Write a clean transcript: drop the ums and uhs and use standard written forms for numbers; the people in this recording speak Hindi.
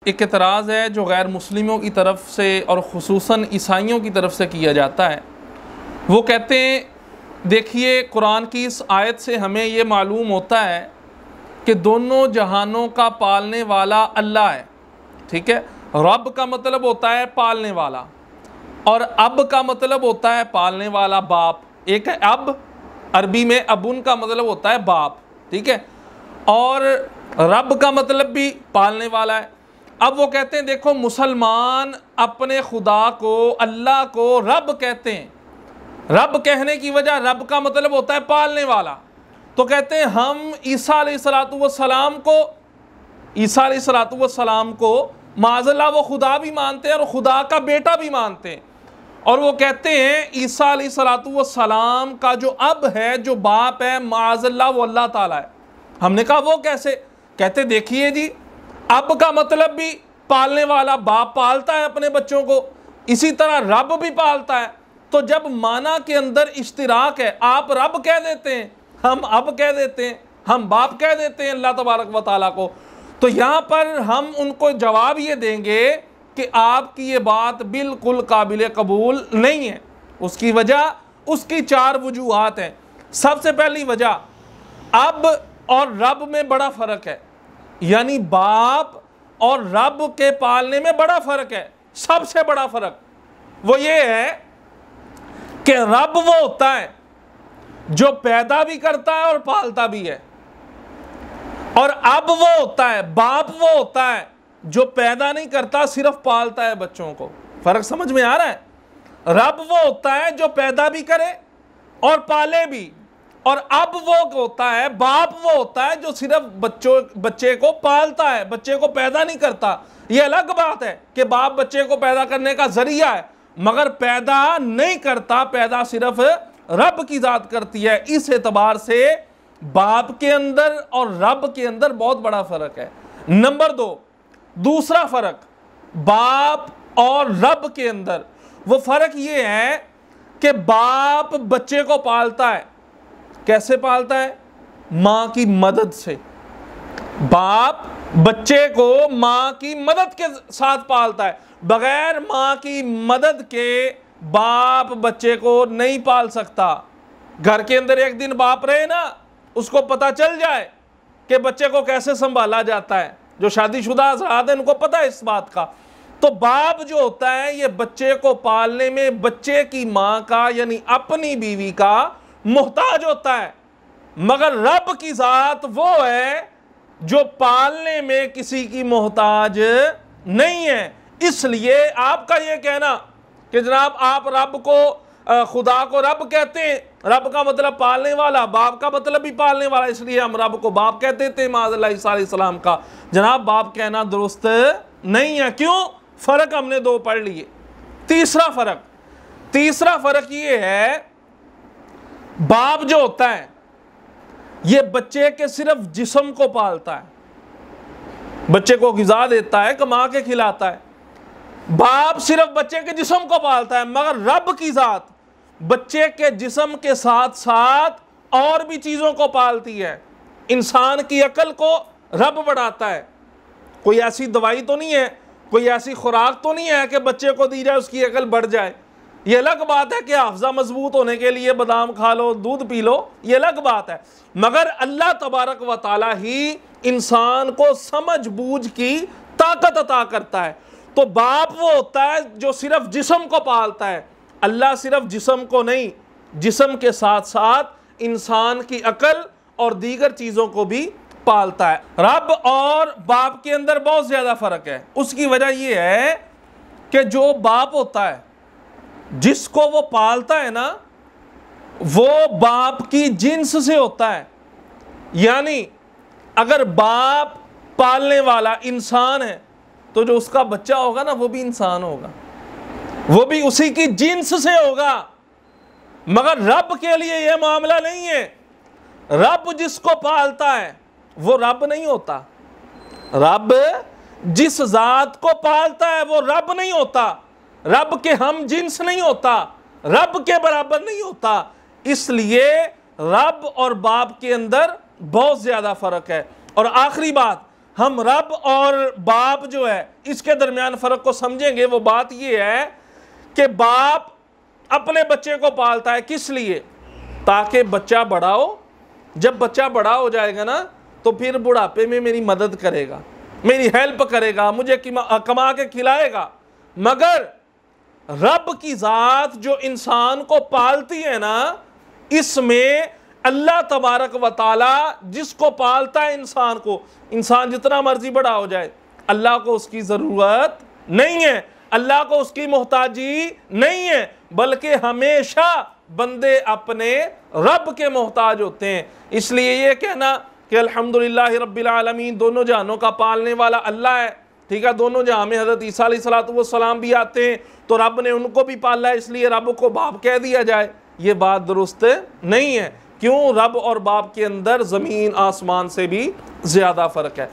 एक एतराज़ है जो गैर मुस्लिमों की तरफ से और ख़ुसूसन ईसाइयों की तरफ से किया जाता है। वो कहते हैं, देखिए कुरान की इस आयत से हमें ये मालूम होता है कि दोनों जहानों का पालने वाला अल्लाह है। ठीक है, रब का मतलब होता है पालने वाला, और अब का मतलब होता है पालने वाला बाप। एक है अब, अरबी में अबुन का मतलब होता है बाप। ठीक है, और रब का मतलब भी पालने वाला है। अब वो कहते हैं, देखो मुसलमान अपने खुदा को, अल्लाह को रब कहते हैं। रब कहने की वजह, रब का मतलब होता है पालने वाला। तो कहते हैं हम ईसा अलैहिस्सलाम को माज़अल्लाह वो खुदा भी मानते हैं और खुदा का बेटा भी मानते हैं। और वो कहते हैं ईसा अलैहिस्सलाम का जो अब है, जो बाप है, माज़अल्लाह वो अल्लाह ताला है। हमने कहा वो कैसे? कहते देखिए जी, अब का मतलब भी पालने वाला, बाप पालता है अपने बच्चों को, इसी तरह रब भी पालता है। तो जब माना के अंदर इश्तिराक है, आप रब कह देते हैं, हम अब कह देते हैं, हम बाप कह देते हैं अल्लाह तबारक व तआला को, तो यहाँ पर हम उनको जवाब ये देंगे कि आपकी ये बात बिल्कुल काबिल कबूल नहीं है। उसकी वजह, उसकी 4 वजूहात हैं। सबसे पहली वजह, अब और रब में बड़ा फ़र्क है, यानी बाप और रब के पालने में बड़ा फ़र्क है। सबसे बड़ा फ़र्क वो ये है कि रब वो होता है जो पैदा भी करता है और पालता भी है, और अब वो होता है, बाप वो होता है जो पैदा नहीं करता, सिर्फ पालता है बच्चों को। फर्क समझ में आ रहा है? रब वो होता है जो पैदा भी करे और पाले भी, और अब वो होता है, बाप वो होता है जो सिर्फ बच्चे को पालता है, बच्चे को पैदा नहीं करता। ये अलग बात है कि बाप बच्चे को पैदा करने का जरिया है, मगर पैदा नहीं करता, पैदा सिर्फ रब की जात करती है। इस एतबार से बाप के अंदर और रब के अंदर बहुत बड़ा फर्क है। नंबर 2, दूसरा फर्क बाप और रब के अंदर, वो फर्क ये है कि बाप बच्चे को पालता है। कैसे पालता है? मां की मदद से। बाप बच्चे को मां की मदद के साथ पालता है। बगैर मां की मदद के बाप बच्चे को नहीं पाल सकता। घर के अंदर एक दिन बाप रहे ना, उसको पता चल जाए कि बच्चे को कैसे संभाला जाता है। जो शादीशुदा हज़रात हैं उनको पता है इस बात का। तो बाप जो होता है ये बच्चे को पालने में बच्चे की मां का, यानी अपनी बीवी का मोहताज होता है, मगर रब की जात वो है जो पालने में किसी की मोहताज नहीं है। इसलिए आपका ये कहना कि जनाब आप रब को, खुदा को रब कहते हैं, रब का मतलब पालने वाला, बाप का मतलब भी पालने वाला, इसलिए हम रब को बाप कहते थे माज़अल्लाह ईसा अलैहिस्सलाम का। जनाब बाप कहना दुरुस्त नहीं है। क्यों? फर्क हमने 2 पढ़ लिए। तीसरा फर्क ये है, बाप जो होता है ये बच्चे के सिर्फ जिस्म को पालता है, बच्चे को ग़िज़ा देता है, कमा के खिलाता है। बाप सिर्फ बच्चे के जिस्म को पालता है, मगर रब की जात बच्चे के जिस्म के साथ साथ और भी चीज़ों को पालती है। इंसान की अकल को रब बढ़ाता है। कोई ऐसी दवाई तो नहीं है, कोई ऐसी खुराक तो नहीं है कि बच्चे को दी जाए उसकी अकल बढ़ जाए। ये अलग बात है कि हाफ़ज़ा मजबूत होने के लिए बादाम खा लो, दूध पी लो, ये अलग बात है। मगर अल्लाह तबारक व तआला ही इंसान को समझ बूझ की ताकत अता करता है। तो बाप वो होता है जो सिर्फ जिस्म को पालता है। अल्लाह सिर्फ जिस्म को नहीं, जिस्म के साथ साथ इंसान की अकल और दीगर चीज़ों को भी पालता है। रब और बाप के अंदर बहुत ज़्यादा फ़र्क है। उसकी वजह यह है कि जो बाप होता है, जिसको वो पालता है ना, वो बाप की जिन्स से होता है। यानी अगर बाप पालने वाला इंसान है तो जो उसका बच्चा होगा ना, वो भी इंसान होगा, वो भी उसी की जिन्स से होगा। मगर रब के लिए यह मामला नहीं है। रब जिसको पालता है वो रब नहीं होता। रब जिस जात को पालता है वो रब नहीं होता, रब के हम जिन्स नहीं होता, रब के बराबर नहीं होता। इसलिए रब और बाप के अंदर बहुत ज्यादा फर्क है। और आखिरी बात, हम रब और बाप जो है इसके दरमियान फ़र्क को समझेंगे, वो बात ये है कि बाप अपने बच्चे को पालता है किस लिए? ताकि बच्चा बड़ा हो। जब बच्चा बड़ा हो जाएगा ना तो फिर बुढ़ापे में मेरी मदद करेगा, मेरी हेल्प करेगा, मुझे कमा के खिलाएगा। मगर रब की ज़ात जो इंसान को पालती है ना, इसमें अल्लाह तबारक व ताला जिसको पालता है इंसान को, इंसान जितना मर्जी बड़ा हो जाए, अल्लाह को उसकी ज़रूरत नहीं है, अल्लाह को उसकी मोहताजी नहीं है, बल्कि हमेशा बंदे अपने रब के मोहताज होते हैं। इसलिए ये कहना कि अल्हम्दुलिल्लाह रब्बिल आलमीन, दोनों जहानों का पालने वाला अल्लाह है, ठीक है। दोनों जहां में हज़रत ईसा अलैहिस्सलाम भी आते हैं तो रब ने उनको भी पाला है, इसलिए रब को बाप कह दिया जाए, ये बात दुरुस्त नहीं है। क्यों? रब और बाप के अंदर ज़मीन आसमान से भी ज़्यादा फ़र्क है।